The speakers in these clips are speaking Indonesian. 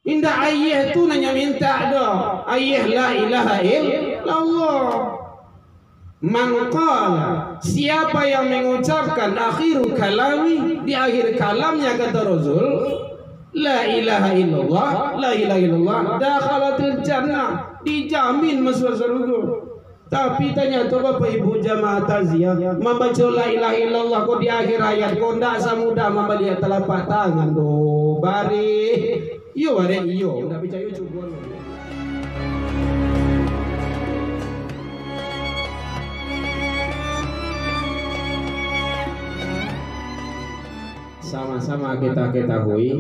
Indah ayah tu nanya minta dah. Ayah la ilaha illallah. Man qala, siapa yang mengucapkan akhiru kalami, di akhir kalamnya kata Rasul, la ilaha illallah, la ilaha illallah, dakhalatil jannah, dijamin masuk surga. Tapi tanya tu Bapak Ibu jamaah takziah, membaca la ilaha illallah kau di akhir ayat kau ndak semudah membeliat telapak tangan do bari. Yo bari yo, ndak percaya cuba. Sama-sama kita ketahui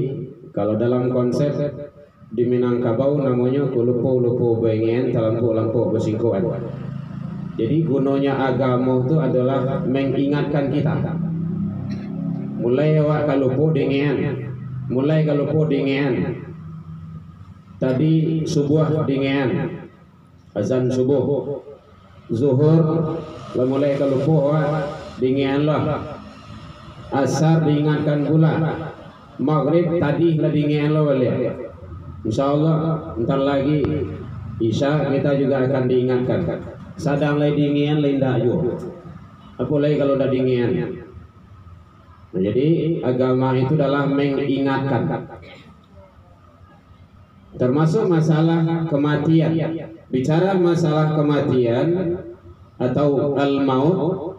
kalau dalam konsep di Minangkabau namanya kulupo-lupo bengen lampu-lampu bersingkuan. Jadi gunanya agama itu adalah mengingatkan kita. Mulai awak kalupo dengan, mulai kalupo dengan. Tadi subuh dengan azan subuh, zuhur, lah mulai kalupo awak dengan lah. Asar diingatkan pula, maghrib tadi lah dengan lah balik. InsyaAllah ntar lagi Isya kita juga akan diingatkan. Sadang lagi dingin lain dah juga. Apalagi kalau dah dingin. Nah, jadi agama itu adalah mengingatkan. Termasuk masalah kematian. Bicara masalah kematian atau al-maut,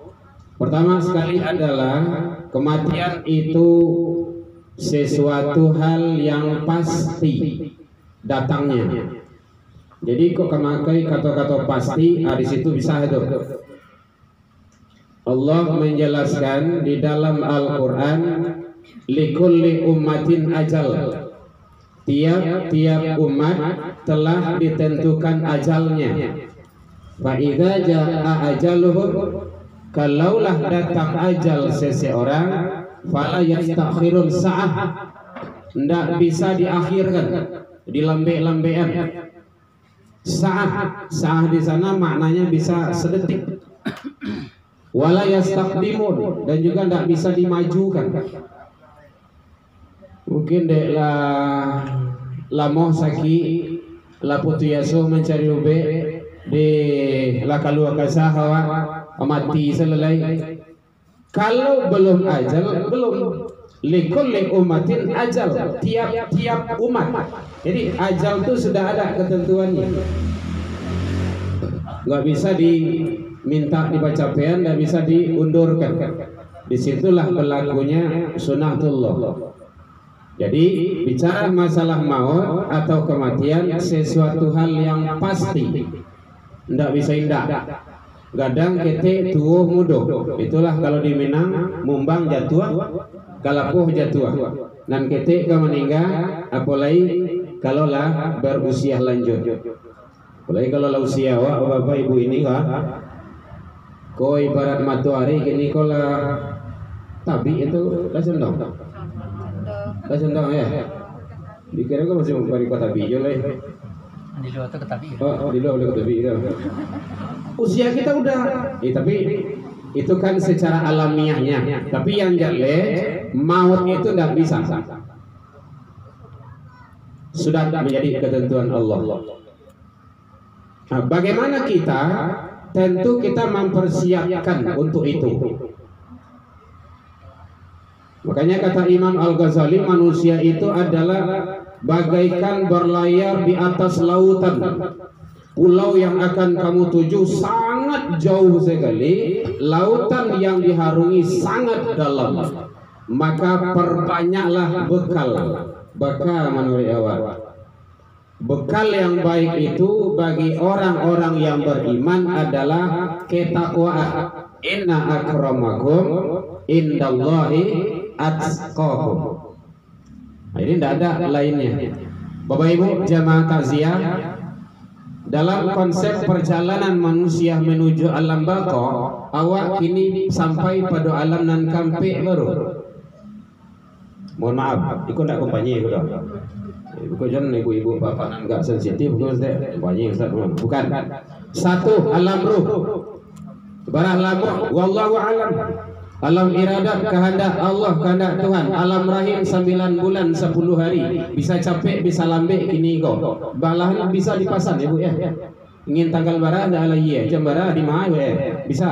pertama sekali adalah kematian itu sesuatu hal yang pasti datangnya. Jadi kok kemakai kata-kata pasti, di situ bisa itu. Allah menjelaskan di dalam Al-Quran, likulli ummatin ajal. Tiap-tiap umat telah ditentukan ajalnya. Fa idza jaa ajaluhum, kalaulah datang ajal seseorang, fala yastakhirun sa'ah, ndak bisa diakhirkan, dilambe-lambean. Sa'ah di sana maknanya bisa sedetik. Wala yastaqdimun, dan juga ndak bisa dimajukan. Mungkin dek lamoh saki la putu yaso mencari ube di la kalu akasa hawa mati selesai. Kalau belum ajal, belum. Likulli ummatin ajal, tiap-tiap umat. Jadi ajal itu sudah ada ketentuannya. Nggak bisa diminta dibaca pean, nggak bisa diundurkan. Disitulah berlakunya sunnatullah. Jadi bicara masalah maut atau kematian sesuatu hal yang pasti, nggak bisa indah. Gadang kete tuh mudo. Itulah kalau di Minang mumbang jatuh, kalapuh jatuh. Dan kete ke meninggal, apalagi kalau lah berusia lanjut. Apalagi kalau lah usia wah bapak ibu ini wah, kau ibarat matahari kini kau lah tabi itu lah sendong. Lah sendong ya. Dikira kau masih memberi kota bijo lah. Di luar itu ketabi. Oh di luar udah ketabi itu. Usia kita udah, tapi itu kan secara alamiahnya. Tapi yang jelek maut itu tidak bisa. Sudah menjadi ketentuan Allah. Nah, bagaimana kita? Tentu kita mempersiapkan untuk itu. Makanya kata Imam Al-Ghazali, manusia itu adalah bagaikan berlayar di atas lautan. Pulau yang akan kamu tuju sangat jauh sekali, lautan yang diharungi sangat dalam. Maka perbanyaklah bekal menurut awak. Bekal yang baik itu bagi orang-orang yang beriman adalah ketakwaan. Inna akramakum indallahi atqakum. Nah, ini tidak ada lainnya. Bapak Ibu jamaah takziah, dalam konsep perjalanan manusia menuju alam baka, awak kini sampai pada alam nan kampe baru. Mohon maaf, ikut tidak kompanya ikut dah. Bukan jangan ibu-ibu bapak nan enggak sensitif, bukan kompanya Ustaz. Bukan. Satu, alam ruh. Barang lagu wallahu alam. Alam iradat kehendak Allah, kehendak Tuhan. Alam rahim 9 bulan 10 hari. Bisa capek, bisa lambe kini kok. Balahan bisa dipasan ya Bu ya. Ingin tanggal bara ada ala iya, jam bara di mana ya. Bisa.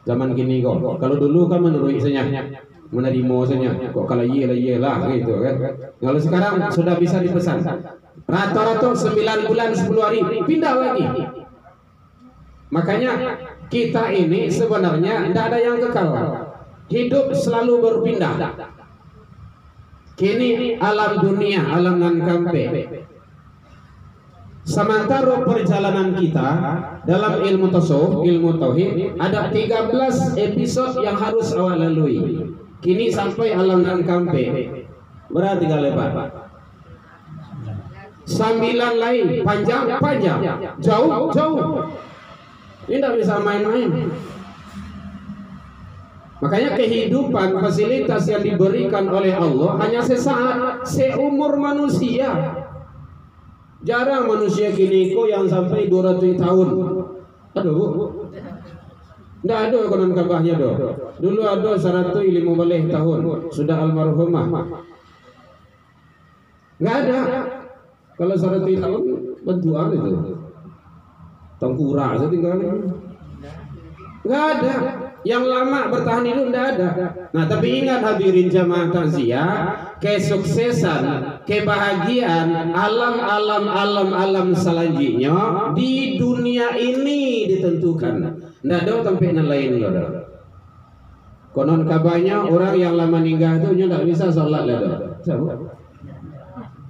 Zaman kini kok. Kalau dulu kan menurut isanya menerima saja. Kok kalau iya lah gitu kan. Kalau sekarang sudah bisa dipesan. Rata-rata 9 bulan 10 hari pindah lagi. Makanya kita ini sebenarnya tidak ada yang kekal. Hidup selalu berpindah. Kini alam dunia, alam nan kampe. Sementara perjalanan kita dalam ilmu tasawuf, ilmu tauhid, ada 13 episode yang harus awak lalui. Kini sampai alam nan kampe. Berarti lebar. 9 lain, panjang, jauh. Ini tidak bisa main-main. Makanya kehidupan, fasilitas yang diberikan oleh Allah hanya sesaat, seumur manusia. Jarang manusia kini yang sampai 200 tahun. Aduh Bu, tidak ada konon kabahnya doh. Dulu ada 150 tahun, sudah almarhumah. Nggak ada. Kalau 100 tahun bentuan itu. Tengkurang setinggalnya. Nggak ada. Yang lama bertahan hidup nggak ada. Nah tapi ingat hadirin jamaah takziah, kesuksesan, kebahagiaan, alam selanjutnya di dunia ini ditentukan. Nggak ada sampai yang lain loh. Konon kabarnya orang yang lama nikah itu nggak bisa sholat loh.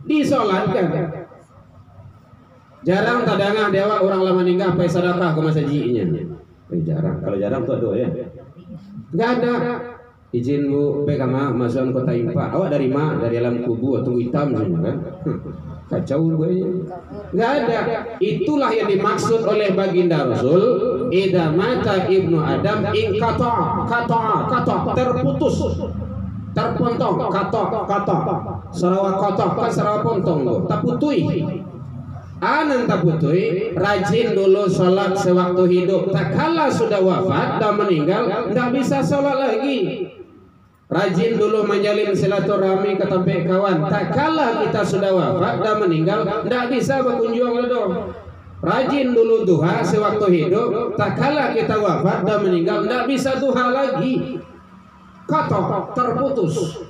Disolatkan. Jarang tadangah dewa orang lama nikah apa sedekah ke masjidnya. Jarang. Kalau jarang tuh ada ya. Enggak ada. Izin Bu, kama masuk kota Impa. Awak dari mana? Dari alam kubur atau hitam kan? Kacau gue. Enggak ada. Itulah yang dimaksud oleh baginda Rasul. Idza mata ibnu Adam in kata terputus. Terpontong kata. Sarawak kata kan sarawak pontong tuh. Taputui. Anan taputui, rajin dulu sholat sewaktu hidup. Tak kala sudah wafat dan meninggal, tidak bisa sholat lagi. Rajin dulu menjalin silaturahmi ke tempat kawan. Tak kala kita sudah wafat dan meninggal, tidak bisa berkunjung dulu. Rajin dulu duha sewaktu hidup. Tak kala kita wafat dan meninggal, tidak bisa duha lagi. Kata terputus.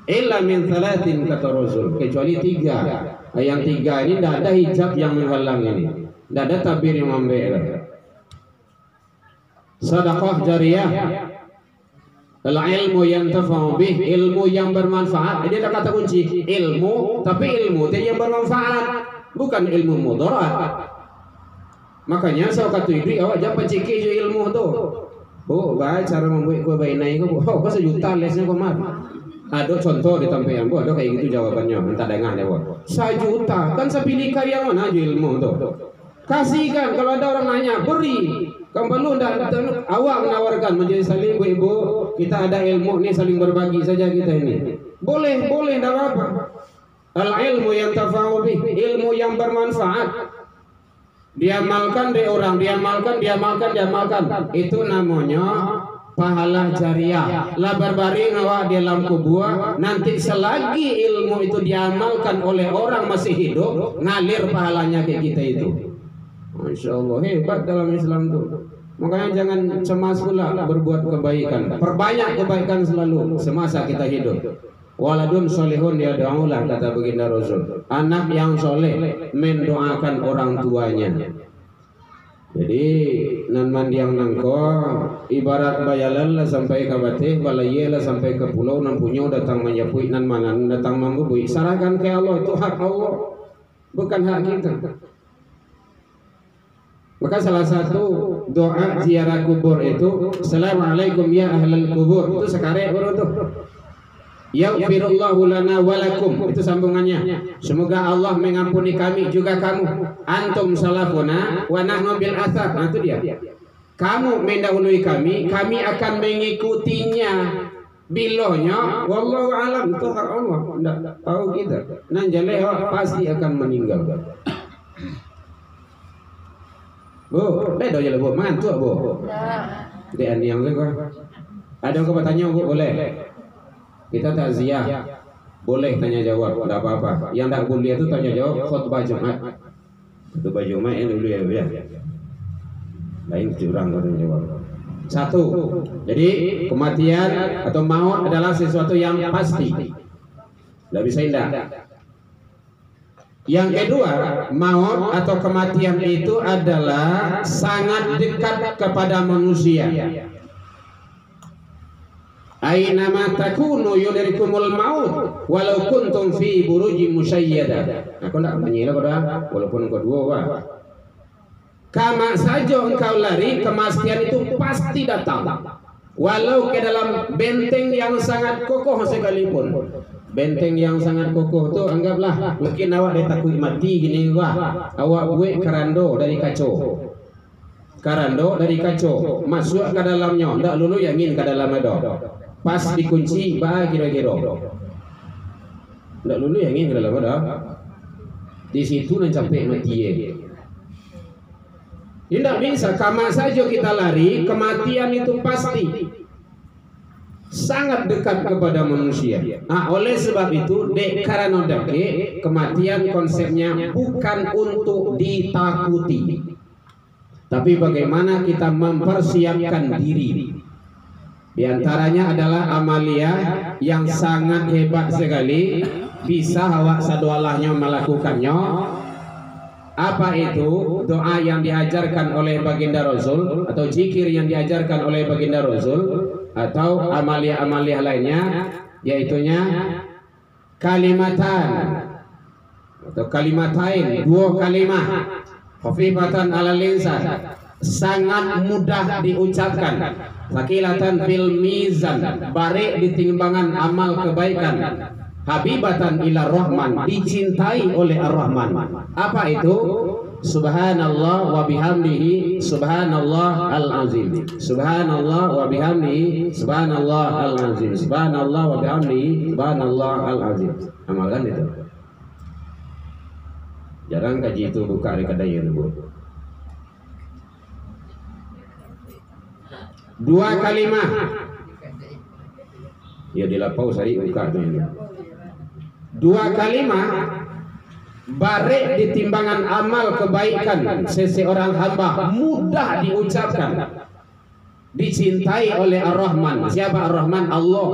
Illa min thalathin kata Rasul, kecuali 3. Yang 3 ini tidak ada hijab yang menghalang ini, tidak ada tabir yang membela. Sedekah jariyah, ilmu yang tafa'u bih, ilmu yang bermanfaat. Ini ada kata kunci ilmu, tapi ilmu yang bermanfaat, bukan ilmu mudarat. Makanya saya kata itu awak jangan cekik je ilmu tu. Oh, baik cara membuat kue bayi naik kau. Oh, kau sejuta lesnya kau mat. Ada contoh di tempat yang buat, ada kayak gitu jawabannya. Minta dengar dia buat. 1 juta, kan sepilihkan yang mana aja ilmu tu. Kasihkan kalau ada orang nanya, beri. Kamu perlu awak menawarkan menjadi saling ibu. Kita ada ilmu ni saling berbagi saja kita ini. Boleh, tidak apa-apa. Al ilmu yang tafa'u bih, ilmu yang bermanfaat. Diamalkan dari orang, diamalkan. Itu namanya pahala jariah. Lah berbaring awak di dalam kubur, nanti selagi ilmu itu diamalkan oleh orang masih hidup, ngalir pahalanya ke kita itu. Masya Allah, hebat dalam Islam itu. Makanya jangan cemas pula berbuat kebaikan. Perbanyak kebaikan selalu semasa kita hidup. Waladun solehun yad'ulah, kata baginda Rasul. Anak yang soleh mendoakan orang tuanya. Jadi nan mandiang nangko ibarat bayalan lah sampai ke batih, balaya lah sampai ke pulau, nan punya datang menyapui nan mangan datang membubui. Serahkan ke Allah, itu hak Allah, bukan hak kita. Maka salah satu doa ziarah kubur itu, Assalamualaikum ya ahlal kubur. Itu sekarang baru tuh. Yaghfirullahu lana walakum, itu sambungannya. Semoga Allah mengampuni kami juga kamu. Antum salafuna wa nahnu bil athar. Nah itu dia. Kamu mendahului kami akan mengikutinya. Bilohnya wallahu alam, itu hak Allah. Enggak tahu kita. Nan jale pasti akan meninggal. Bu, bedo je Bu, mantu Bu. Dia yang Ada yang bertanya, Bu, boleh? Kita takziah, boleh tanya jawab, tidak apa-apa. Yang tak boleh itu tanya jawab khutbah Jumat. Khutbah Jumat yang dulu ya. Lain curang kalau jawab. Satu, jadi kematian atau maut adalah sesuatu yang pasti, tidak bisa indah. Yang kedua, maut atau kematian itu adalah sangat dekat kepada manusia. Ainama takunu yudrikumul maut walau kuntum fi burujin musyayyadah. Aku nak mengira pada walaupun kedua wah. Kama saja engkau lari, kematian itu pasti datang. Walau ke dalam benteng yang sangat kokoh sekalipun. Benteng yang sangat kokoh tu anggaplah mungkin awak dah takut mati gini wah. Awak buat karando dari kaco. Karando dari kaco masuk ke dalamnya, ndak lulu angin ke dalam ada. Pas dikunci bah kira-kira. Ndak lulu angin ke dalam ada. Di situ nan sampai mati ye. Tidak bisa, kama saja kita lari, kematian itu pasti sangat dekat kepada manusia. Nah, oleh sebab itu, karena kematian konsepnya bukan untuk ditakuti, tapi bagaimana kita mempersiapkan diri. Di antaranya adalah amalia yang sangat hebat sekali, bisa awak sadwalahnya melakukannya. Apa itu? Doa yang diajarkan oleh baginda Rasul atau zikir yang diajarkan oleh baginda Rasul atau amalia-amalia lainnya, yaitunya kalimatan atau kalimatain, dua kalimat khafifatan alal lisan, sangat mudah diucapkan, sakilatan fil mizan, barik di timbangan amal kebaikan, habibatan ila rahman, dicintai oleh ar-rahman. Apa itu? Subhanallah wa bihamdihi subhanallah al-azim. Subhanallah wa bihamdihi subhanallah al-azim. Subhanallah wa bihamdihi subhanallah al-azim. Amalkan itu. Jarang kaji itu buka di kedai Bu. Dua kalimat. Ya dilapau sari buka tu ini. Dua kalimat barik di timbangan amal kebaikan seseorang hamba, mudah diucapkan, dicintai oleh Ar-Rahman. Siapa Ar-Rahman? Allah.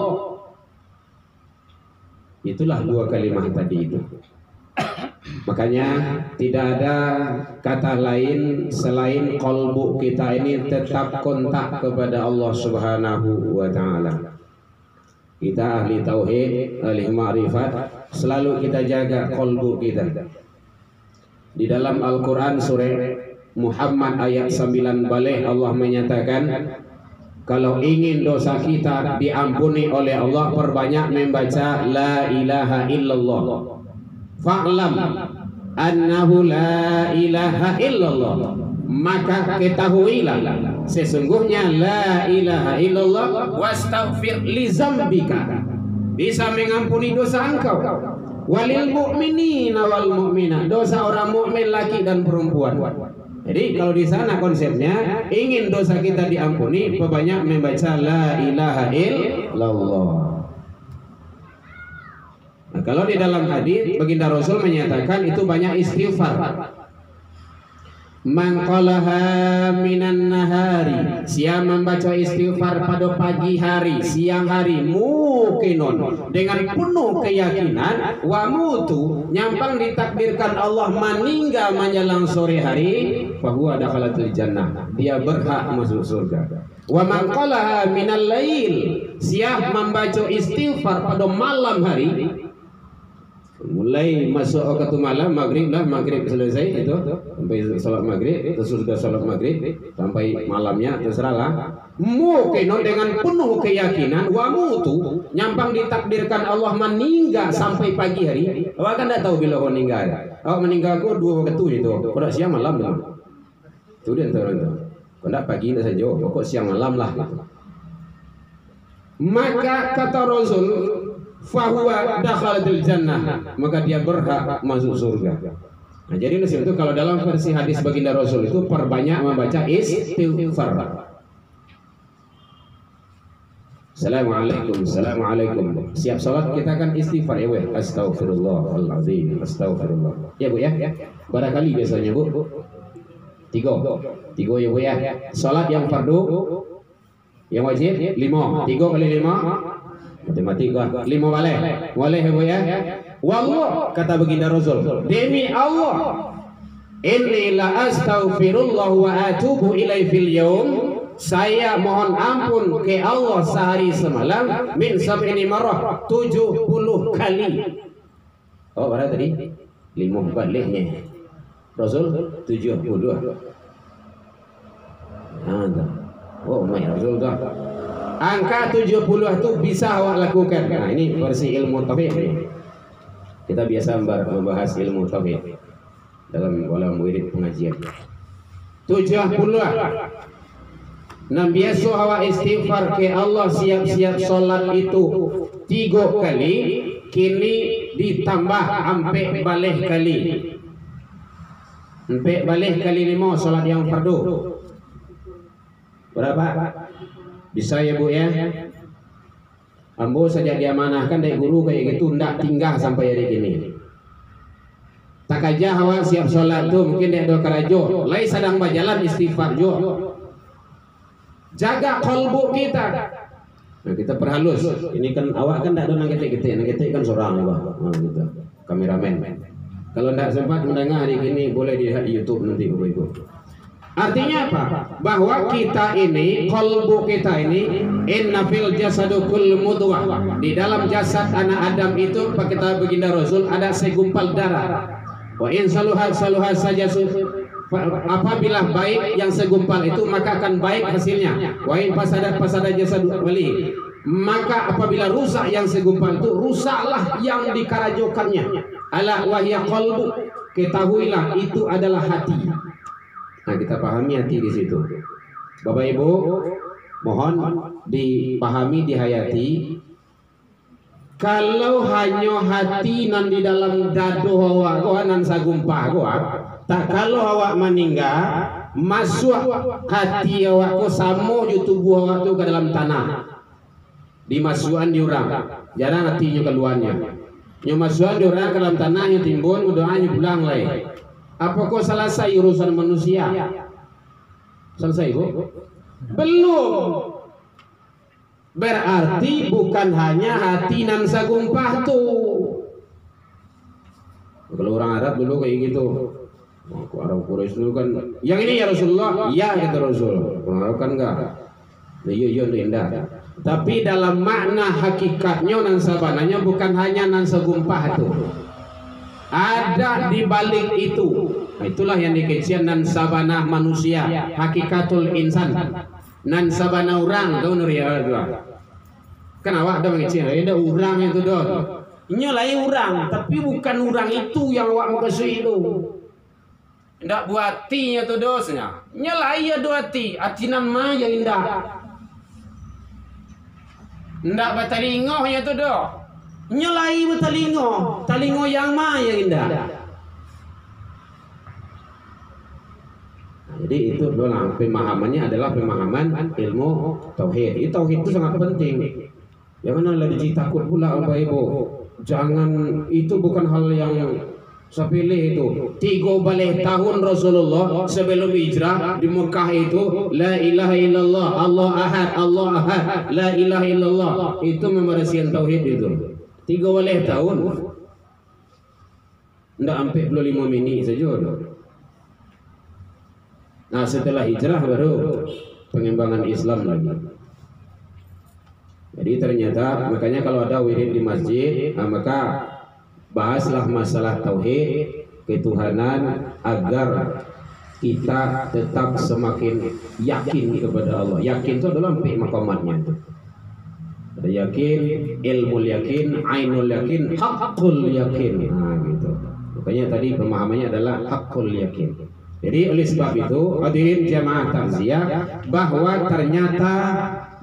Itulah dua kalimat tadi itu. Makanya tidak ada kata lain selain qalbu kita ini tetap kontak kepada Allah Subhanahu wa taala. Kita ahli tauhid, ahli ma'rifat, selalu kita jaga qalbu kita. Di dalam Al-Quran surah Muhammad ayat 9 balik Allah menyatakan, kalau ingin dosa kita diampuni oleh Allah, perbanyak membaca la ilaha illallah. Fa'lam annahu la ilaha illallah. Maka ketahuilah sesungguhnya la ilaha illallah wastaghfir li zambika, bisa mengampuni dosa engkau, walil mu'minina wal mu'minat, dosa orang mukmin laki dan perempuan. Jadi kalau di sana konsepnya ingin dosa kita diampuni, perbanyak membaca la ilaha illallah. Nah, kalau di dalam hadis baginda Rasul menyatakan itu banyak istighfar. Man qalaha minan nahari, siapa membaca istighfar pada pagi hari, siang hari, mukinun, dengan penuh keyakinan, wa mutu, nyampang ditakdirkan Allah meninggal menjelang sore hari, fahuwa dakhalatul jannah, dia berhak masuk surga. Wa man qalaha minal lail, siapa membaca istighfar pada malam hari, mulai masuk waktu malam, maghrib lah, maghrib selesai itu sampai salat maghrib, terus sudah salat maghrib sampai malamnya terserahlah. Mungkin dengan penuh keyakinan, wa mutu, nyampang ditakdirkan Allah meninggal sampai pagi hari. Awak kan tidak tahu bila awak meninggal. Awak meninggal aku dua waktu itu, kalau siang malam tu. Itu dia orang tu. Kalau tidak pagi tidak saja, pokok siang malam lah. Maka kata Rasul, fahuwa dakhalatul jannah, maka dia berhak masuk surga. Nah, jadi itu kalau dalam versi hadis baginda Rasul itu perbanyak membaca istighfar. Assalamualaikum, assalamualaikum. Siap sholat kita kan istighfar ya, weh. Astagfirullahaladzim, astagfirullah. Ya bu ya. Barangkali biasanya bu. Tiga ya bu ya. Sholat yang fardu, yang wajib 5. 3 kali 5 matematika 5 boleh ya bu ya. Wallah, kata baginda Rasul, demi Allah, inni la astaghfirullah wa atubu ilaihi fil yaum, saya mohon ampun ke Allah sehari semalam min sab'ini marrah, 70 kali. Oh berapa tadi? 5 baliknya Rasul 70. Oh my Rasul dah. Angka 70 itu bisa awak lakukan. Nah ini versi ilmu tauhid. Kita biasa membahas ilmu tauhid dalam wirid pengajian. 70. Nah biasa awak istighfar ke Allah siap-siap sholat itu 3 kali, kini ditambah sampai balik kali. Sampai balik kali 5 sholat yang fardu. Berapa? Bisa ya bu ya. Ambo saja diamanahkan dari guru kayak gitu, ndak tinggal sampai hari ini. Tak aja awak siap sholat tuh mungkin dia do karajo, lain sedang berjalan istighfar jo. Jaga kolbu kita. Nah kita perhalus. Ini kan awak kan tidak ada nanggetik kan seorang bah, gitu. Kameramen. Kalau tidak sempat mendengar hari ini boleh dilihat di YouTube nanti ibu-ibu. Artinya apa? Bahwa kita ini, kolbu kita ini, inna fil jasadukul mudwah. Di dalam jasad anak Adam itu, kata baginda Rasul, ada segumpal darah. Wa in saluhat saja. Apabila baik yang segumpal itu maka akan baik hasilnya. Wa in fasada jasad wali. Maka apabila rusak yang segumpal itu, rusaklah yang dikarajokannya. Ala wahya qalbu. Ketahuilah itu adalah hati. Nah kita pahami hati di situ. Bapak Ibu, mohon dipahami, dihayati. Kalau hanya hati nan di dalam dado awak goa nan sagumpah goa, tak kalau awak meninggal masuk hati awak ko samo ju tubuh awak tu ke dalam tanah. Dimasukan diurang, jarang hatinya keluarnya. Nyo masukan diurang ke dalam tanah yang timbun doanya pulang lagi. Apa kok selesai urusan manusia? Selesai bu? Belum. Berarti bukan hanya hati nan sagumpah tuh. Kalau orang Arab dulu kayak gitu. Orang Quraisy dulu kan, yang ini ya Rasulullah, ya kata Rasul. Orang Arab kan enggak. Iya indah. Tapi dalam makna hakikatnya nan sabananya bukan hanya nan sagumpah tuh. Ada di balik itu. Nah, itulah yang dikecian nan sabanah manusia, hakikatul insan. Nan sabana orang tahu nuria dua. Kan awak ada mengecian, ada orang itu dong. Nyalai orang, tapi bukan orang itu yang awak mengkasih itu. Ndak buatinya tu dosnya. Nyalai ya doati, atinan ma yang indah. Ndak batalingohnya tu doh. Nyelai talingo yang ma yang indah. Jadi itu adalah pemahamannya adalah pemahaman ilmu tauhid. Itu tauhid itu sangat penting. Jangan lagi takut pula Bapak Ibu. Jangan, itu bukan hal yang sepele itu. 3 tahun Rasulullah sebelum hijrah di Mekah itu la ilaha illallah, Allah ahad, la ilaha illallah. Itu memerasikan tauhid itu. 3 tahun. Ndak sampai 25 menit saja. Nah setelah hijrah baru pengembangan Islam lagi. Jadi ternyata makanya kalau ada wirid di masjid, maka bahaslah masalah tauhid ketuhanan agar kita tetap semakin yakin kepada Allah. Yakin itu adalah maqamatnya itu. Ada yakin, ilmu yakin, ainul yakin, haqqul yakin. Nah gitu. Makanya tadi pemahamannya adalah haqqul yakin. Jadi oleh sebab itu hadirin jamaah takziah, bahwa ternyata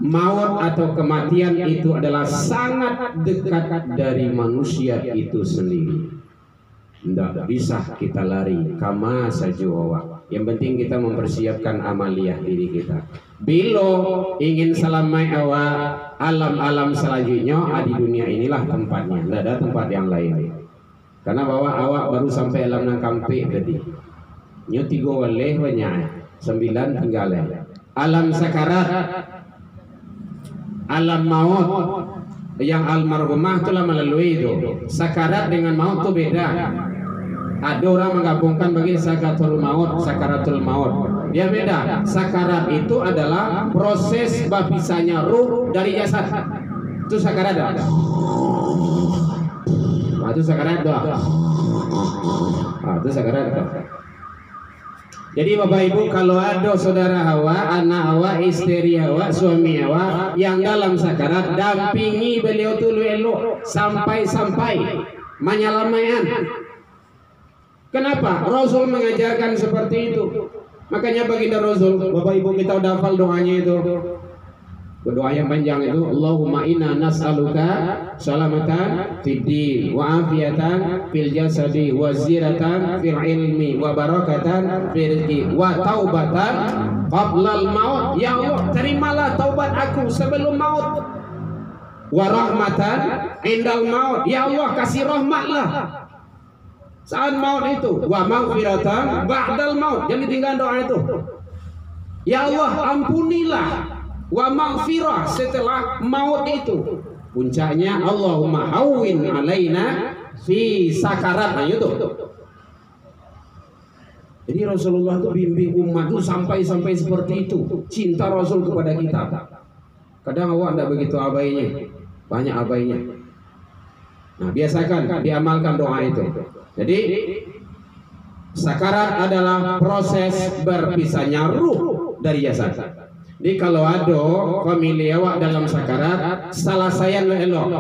maut atau kematian itu adalah sangat dekat dari manusia itu sendiri. Tidak bisa kita lari kama sajawa. Yang penting kita mempersiapkan amaliyah diri kita. Bilo ingin selamai awak alam-alam selanjutnya di dunia inilah tempatnya, tidak ada tempat yang lain. Karena bahwa awak baru sampai alam nang kampe tadi. Nyo 3 waleh banyak, 9 tinggal. Alam sakarat, alam maut yang almarhumah telah melalui itu. Sakarat dengan maut itu beda. Ada orang menggabungkan bagi sakaratul maut. Dia beda. Sakarat itu adalah proses berpisahnya ruh dari jasad. Itu sakarat. Itu sakarat doa. Itu sakarat. Jadi Bapak Ibu, kalau ada saudara hawa, anak hawa, istri hawa, suami hawa yang dalam sakarat, dampingi beliau dulu elok sampai menyelamaian. Kenapa? Rasul mengajarkan seperti itu. Makanya baginda Rasul, Bapak Ibu kita udah hafal doanya itu. Doa yang panjang itu, Allahumma inna nas'aluka salamatan fid din wa afiatan fil jasadi wa ziratan fil ilmi wa barakatan fil rizqi wa taubatan qablal maut. Ya Allah, terimalah taubat aku sebelum maut. Wa rahmatan indal maut. Ya Allah, kasih rahmatlah saat maut itu. Wa maghfiratan ba'dal maut. Jadi tinggal doa itu. Ya Allah, ampunilah. Wa maghfirah setelah maut itu. Puncaknya Allahumma hawwin alaina fi sakarat. Nah itu. Jadi Rasulullah itu bimbing umat itu sampai seperti itu. Cinta Rasul kepada kita. Kadang awak tidak begitu abainya. Banyak abainya. Nah biasakan diamalkan doa itu. Jadi sakarat adalah proses berpisahnya ruh dari jasad. Jadi kalau ada famili awak dalam sakarat, salah saya elok.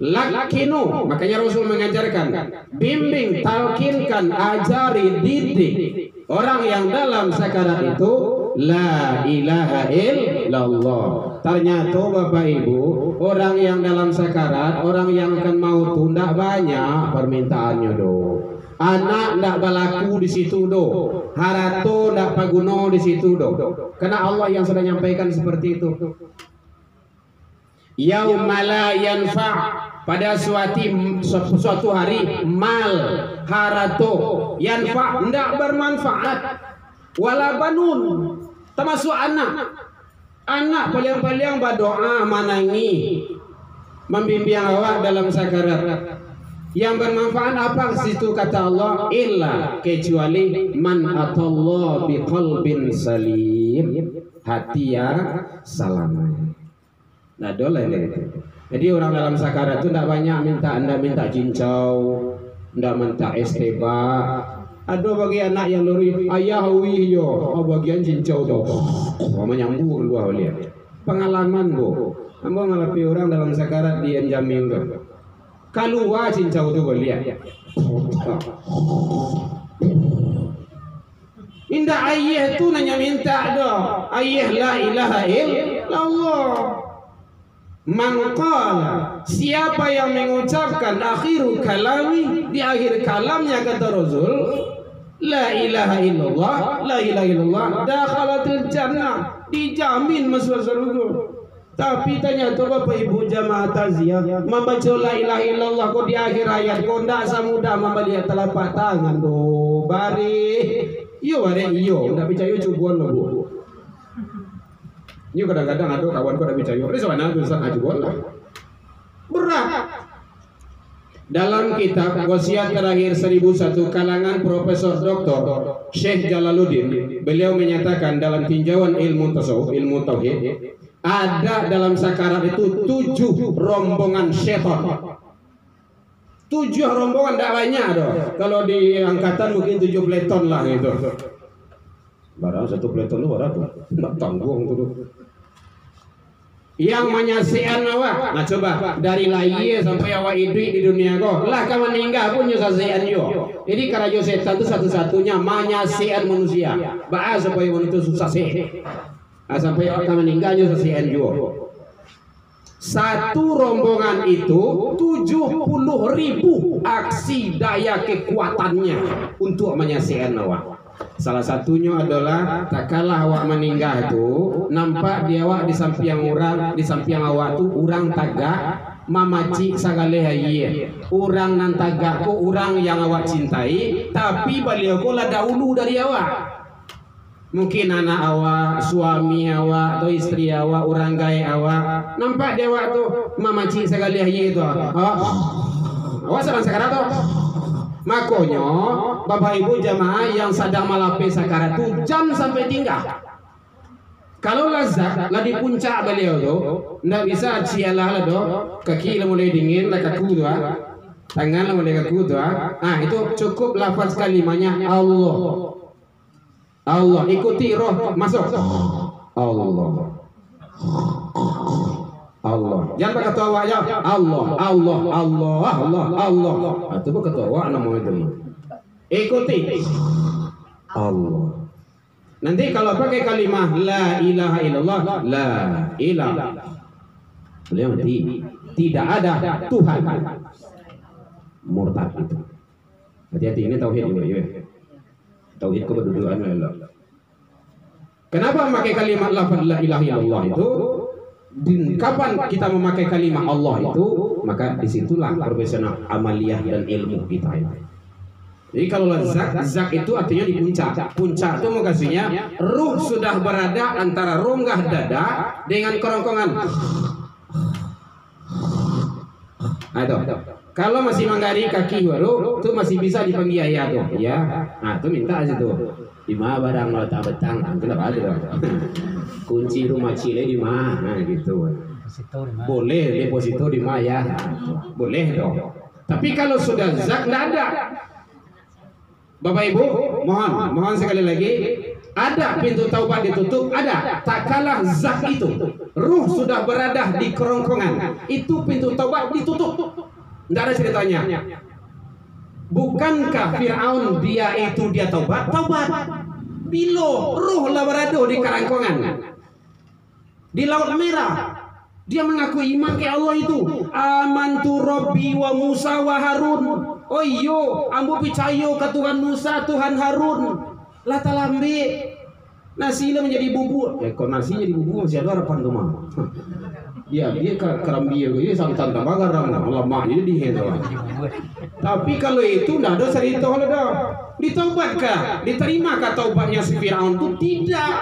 Lakinu, makanya Rasul mengajarkan, bimbing, talkinkan, ajari, didik orang yang dalam sakarat itu la ilaha illallah. Ternyata Bapak Ibu, orang yang dalam sakarat, orang yang akan mau tunda banyak permintaannya do. Anak ndak balaku di situ do, harato ndak paguno di situ do. Karena Allah yang sudah nyampaikan seperti itu. Yaumala yanfa, pada suatu hari mal harato yanfa ndak bermanfaat, wala banun termasuk anak paling berdoa manangi membimbing awak dalam sakarat. Yang bermanfaat apa situ kata Allah, illa kecuali man atallah biqalbin salim, hati yang salam. Nah doleh itu. Jadi orang dalam sakarat itu tidak banyak minta cincau, tidak minta esteba. Ada bagi anak yang lori ayah wi yo, bagian cincau tuh, menyambung keluar oleh pengalaman bu. Ambo ngalapi orang dalam sakarat dia jamin tuh. Keluar cincau tu boleh. Indah ayah tu nanya minta dah. Ayah la ilaha illallah. Mangkala, siapa yang mengucapkan akhiru kalami, di akhir kalamnya kata Rasul, la ilaha illallah, la ilaha illallah, dakhalatil jannah, dijamin masuk surga. Tapi tanya tu Bapak Ibu jamaah taziah, membaca la ilaha illallah kok di akhir ayat kok ndak samudah membeli telapak tangan do bari. Yo ndak percaya cubuan lo Bu. Ini kadang-kadang ada kawan kok ndak percaya. Ini sebenarnya tulisan ajuan lah. Berat. Dalam kitab wasiat terakhir 1001 kalangan Profesor Dr. Syekh Jalaluddin, beliau menyatakan dalam tinjauan ilmu tasawuf, ilmu tauhid, ada dalam sakarat itu 7 rombongan setan. 7 rombongan tidak banyak doh. Kalau di angkatan mungkin 7 peleton lah gitu. Barang 1 peleton itu berapa? Tidak tanggung tuh. Yang menyaksikan awak. Nah coba dari lahir sampai awak hidup di dunia kok. Lah kamu meninggal pun nyaksikan yo. Jadi kerajo setan itu satu-satunya menyaksikan manusia. Bahas supaya itu susah sih. Sampai orang meninggalnya sesian juga. Satu rombongan itu 70.000 aksi daya kekuatannya untuk menyaksikan awak. Salah satunya adalah tak kalah awak meninggal itu nampak dia awak di samping orang, di samping awak tu orang tagak mamaci sagale haye. Orang nan tagak ku orang yang awak cintai, tapi beliau ku lah dahulu dari awak. Mungkin anak awak, suami awak, atau istri awak, orang gaya awak, nampak dia awak tu mamaci segala haye tu. Awak sedang sekarat tu. Makanya Bapak Ibu jamaah yang sedang malape sakarat tu jam sampai tinggal. Kalau lazat lah di puncak beliau tu, ndak bisa cialah lah tu, kaki lah mulai dingin lah kaku tu, tangan lah mulai kaku tu. Itu cukup lafaz kalimahnya Allah. Allah, ikuti roh masuk. Allah. Allah. Jangan pakai ketawa ya. Allah, Allah, Allah, Allah, Allah. Itu bukan ketawa nama itu. Ikuti. Allah. Nanti kalau pakai kalimah la ilaha illallah, la ilaha. Beliau mati. Tidak ada Tuhan. Murtad itu. Hati-hati ini tauhid ya. Tauhid keberduaan Allah. Kenapa memakai kalimat la ilaha illallah itu? Kapan kita memakai kalimat Allah itu, maka disitulah profesional amaliyah dan ilmu kita. Jadi kalau zak itu artinya di puncak. Puncak itu maksudnya ruh sudah berada antara ronggah dada dengan kerongkongan. Itu. Kalau masih menggari kaki baru, itu masih bisa dipanggil ayah tuh, ya. Itu minta aja tuh. Di mana barang mau tak betang, kenapa ada? Kunci rumah Cile di mana, gitu. Boleh deposito di mana ya? Boleh dong. Tapi kalau sudah zak tidak ada. Bapak Ibu, mohon sekali lagi, ada pintu taubat ditutup, ada. Tak kalah zak itu, ruh sudah berada di kerongkongan, itu pintu taubat ditutup. Tidak ada ceritanya. Bukankah Fir'aun dia taubat? Bilo ruh lah berada di kerongkongan, di Laut Merah. Dia mengaku iman ke Allah itu. Amantu Rabbi wa Musa wa Harun. Oh iyo, ambo percaya ke Tuhan Musa, Tuhan Harun. Lah talambe nasi lah menjadi bubur. Kok nasi jadi bubur masih ada harapan tuh mah. Dia kerambi dia santan tambah garam lama jadi dihedo. Tapi kalau itu tidak ada cerita dah. Ditaubatkah? Diterimakah taubatnya si Firaun itu? Tidak.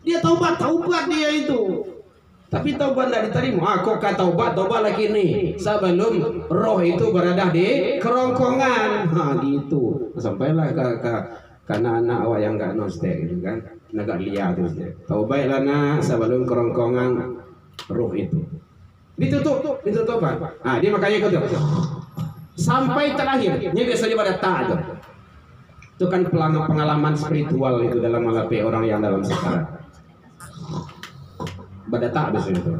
Dia taubat dia itu. Tapi taubat tidak diterima. Kok taubat lagi nih sebelum roh itu berada di kerongkongan. Gitu. Sampailah ke karena anak awak yang enggak nostek gitu kan. Enggak lihat terus. Taubatlah nak sebelum kerongkongan roh itu ditutup. Dia makanya ikut sampai terakhir. Ini biasanya pada taat itu kan pengalaman spiritual itu dalam malape orang yang dalam sekarat. Pada taat biasanya itu.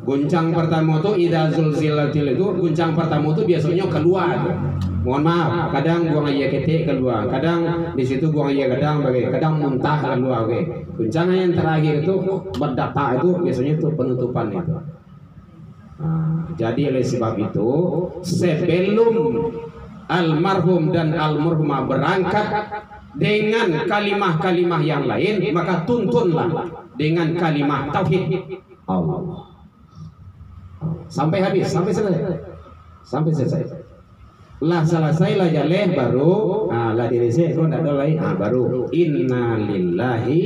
Guncang pertama itu idza zulzilatil itu guncang pertama itu biasanya keluar. Mohon maaf, kadang buang air ketik keluar, kadang di situ buang air kadang muntah keluar. Guncangan yang terakhir itu berdata itu biasanya itu penutupan itu. Jadi oleh sebab itu sebelum almarhum dan almarhumah berangkat dengan kalimah-kalimah yang lain, maka tuntunlah dengan kalimah tauhid Allah. Sampai habis, sampai selesai. Lah selesai lah jaleh baru lah diri saya kok tidak ada lain baru inna lillahi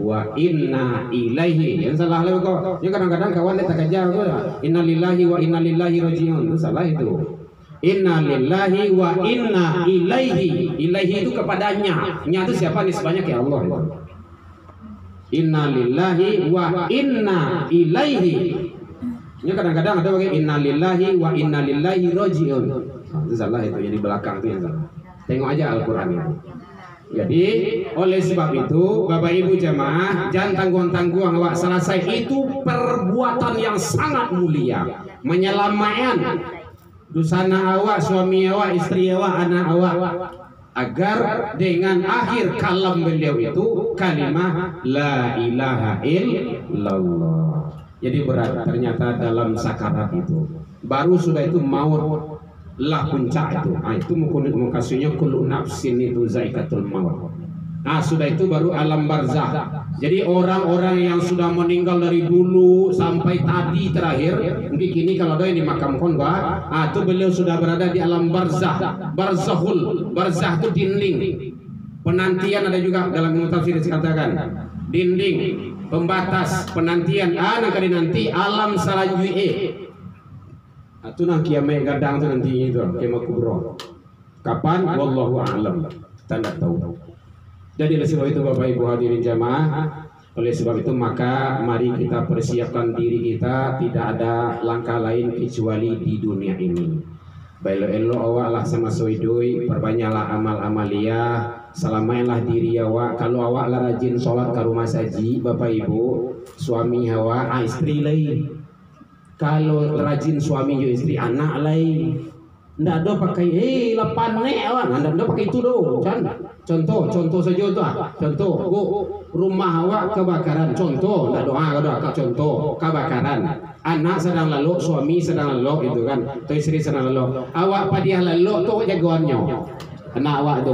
wa inna ilaihi. Yang salah lah kok. Yang kadang-kadang kawan tak kerja kok inna lillahi wa inna ilaihi rajiun. Itu salah itu. Inna lillahi wa inna ilaihi. Ilaihi itu kepadanya. Nya itu siapa nisbahnya ke Allah itu. Inna lillahi wa inna ilaihi. Ini kadang-kadang ada pakai inna lillahi wa inna ilaihi rajiun. Itu salah itu yang di belakang itu yang salah. Tengok aja Al-Quran itu. Jadi oleh sebab itu Bapak Ibu jamaah jangan tangguh-tangguh awak selesai itu perbuatan yang sangat mulia, menyelamatkan dosana awak, suami awak, istri awak, anak awak, agar dengan akhir kalam beliau itu kalimah la ilaha illallah. Jadi berat ternyata dalam sakarat itu baru sudah itu maut lah puncak itu. Itu mukasihnya kullu nafsin itu zaikatul maut. Sudah itu baru alam barzah. Jadi orang-orang yang sudah meninggal dari dulu sampai tadi terakhir, mungkin kini kalau ada yang dimakamkan itu beliau sudah berada di alam barzah. Barzah itu dinding. Penantian ada juga dalam ilmu tafsir dikatakan. Dinding, pembatas, penantian. Nanti alam selanjutnya. Itu nak kiamat gadang tu nanti itu kiamat kubro. Kapan? Wallahu a'lam. Kita tidak tahu. Jadi oleh sebab itu Bapak Ibu hadirin jamaah, oleh sebab itu maka mari kita persiapkan diri kita, tidak ada langkah lain kecuali di dunia ini. Bailo-elo awak lah sama soidoi, perbanyaklah amal amalia, selamailah diri awak. Kalau awak lah rajin sholat ke rumah saji, Bapak Ibu, suami awak, istri lain. Kalau rajin suami jo istri, anak lain. Ndak ada pakai lapan nek awak, ndak ada pakai itu do. Contoh saja tu. Contoh, rumah awak kebakaran. Contoh, ndak doa contoh kebakaran. Anak sedang lalu, suami sedang lalu itu kan. Tu istri sedang lalu. Awak padiah lalu tu jagoannya. Anak awak tu.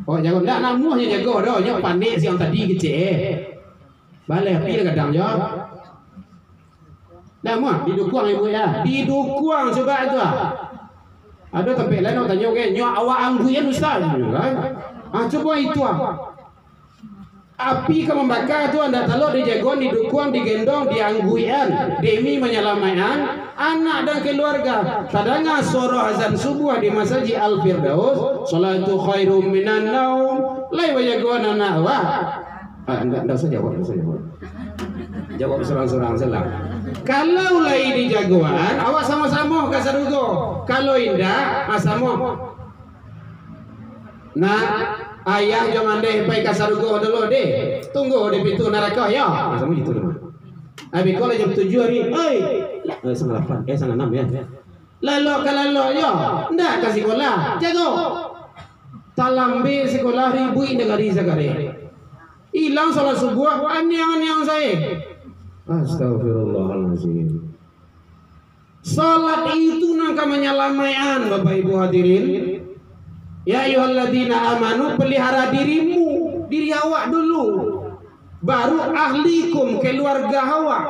Oh jago ndak namuhnya jago dah. Nya panik siang tadi kecil. Balik pi kadang je. Dah muah didukuang ibu ya. Didukuang coba itu. Ada tempat lain nak tanya okey, nyo awak angguian ustaz kan? Coba itu api ke membakar tu anda talok dijagon, didukuang, digendong, diangguian demi menyelamatkan anak dan keluarga. Tadanga suara azan subuh di masjid Al-Firdaus, salatu khairum minan naum. Lai wajagon anak awak. Anda usah jawab. Jawab serang-serang salah. Kalau lai di jagoan, awak sama-sama ke sarugo. Kalau indah, sama. Nah, ayah jangan deh pergi ke sarugo dulu deh. Tunggu di pintu neraka ya. Sama gitu teman. Habis kalau jam 7 hari, setengah 8, setengah 6 ya. Lalu kalau ya, ndak ke sekolah. Jago. Talambe sekolah ribu negari sekali. Hilang salat subuh, anyang saya. Astagfirullahaladzim. Salat itu nangka menyelamatkan Bapak Ibu hadirin. Ya ayyuhalladzina amanu, pelihara dirimu, diri awak dulu. Baru ahlikum, keluarga awak.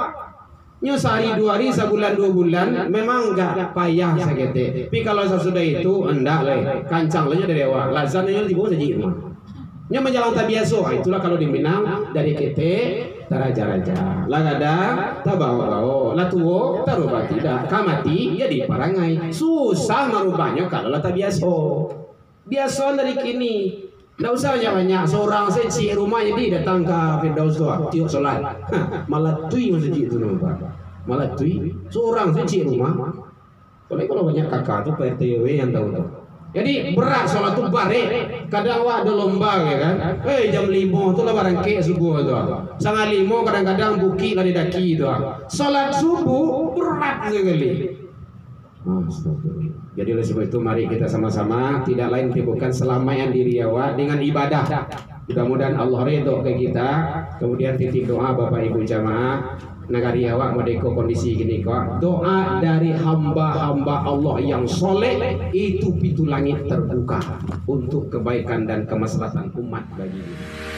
Nyo sehari 2 hari, sebulan 2 bulan memang enggak payah sakit. Tapi kalau sesudah itu enggak lah, kancang lahnya dari awak. Lazannya di bawah saja rumah. Nya menjalan biasa. Itulah kalau di Minang dari kete taraja-raja. Lah kadang tabawa lah tuo taruba tidak kamati jadi parangai. Susah merubahnya kalau lah biasa. Biasa dari kini. Ndak usah banyak seorang seci rumah jadi datang ke Firdaus tu tiup solat. Malah tui masjid itu nampak. Malah tui seorang seci rumah. Kalau banyak kakak tu PRTW yang tahu tu. Jadi berat sholat tu bare. Kadang awak ada lomba ya kan. Jam 5 tu lah barang kek subuh tu. 4:30 kadang-kadang buki lah di daki tu. Sholat subuh berat sekali. Jadi oleh sebab itu mari kita sama-sama tidak lain bukan selamanya diri awak dengan ibadah. Mudah-mudahan Allah ridho ke kita. Kemudian titip doa Bapak Ibu jamaah. Negari awak merdeka kondisi gini kok. Doa dari hamba-hamba Allah yang soleh itu pintu langit terbuka untuk kebaikan dan kemaslahatan umat bagi kita.